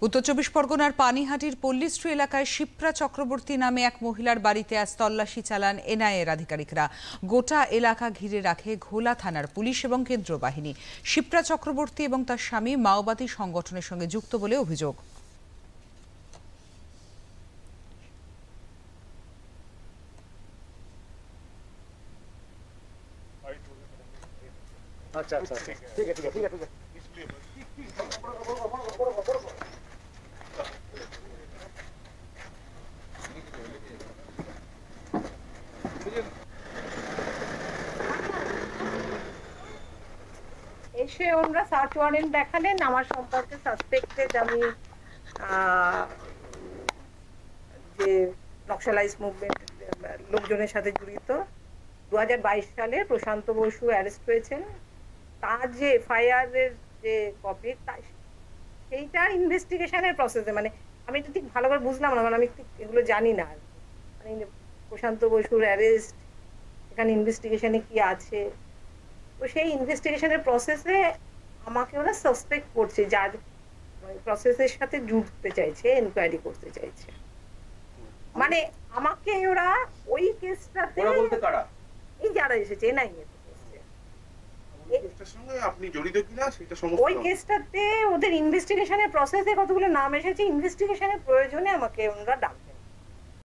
উত্তর চব্বিশ পরগনার পানিহাটির পল্লীশ্রী এলাকায় শিপ্রা চক্রবর্তী নামে এক মহিলার বাড়িতে আজ তল্লাশি চালান এনআইএর আধিকারিকরা। গোটা এলাকা ঘিরে রাখে ঘোলা থানার পুলিশ এবং কেন্দ্রীয় বাহিনী। শিপ্রা চক্রবর্তী এবং তার স্বামী মাওবাদী সংগঠনের সঙ্গে যুক্ত বলে অভিযোগ। আচ্ছা আচ্ছা ঠিক আছে ঠিক আছে এসে ওনারা সার্চ ওয়ারেন্ট দেখালেন আমার সম্পর্কে সাসপেক্টেড আমি যে নকশালাইজ মুভমেন্ট লোকজনের সাথে জড়িত। 2022 সালে প্রশান্ত বসু অ্যারেস্ট হয়েছেন। তার যে এফআইআর এর যে কপি সেইটা ইনভেস্টিগেশনের প্রসেসে, মানে আমি তো ঠিক ভালো করে বুঝলাম না, মানে আমি ঠিক এগুলো জানি না। মানে প্রশান্ত বসুর অ্যারেস্ট, এখানে ইনভেস্টিগেশনে কি আছে, তো সেই ইনভেস্টিগেশনের প্রসেসে আমাকে ওরা সাসপেক্ট করছে, যার প্রসেসের সাথে জুড়তে চাইছে, এনকোয়ারি করতে চাইছে। মানে আমাকে ওরা ওই কেসটাতে, এই যারা এসেছে এনআইএ আপনি জড়িত কিনা সেটা সমস্ত ওই কেসটাতে ওদের ইনভেস্টিগেশনের প্রসেসে কতগুলো নাম এসেছে, ইনভেস্টিগেশনের প্রয়োজনে আমাকে ওরা ডাক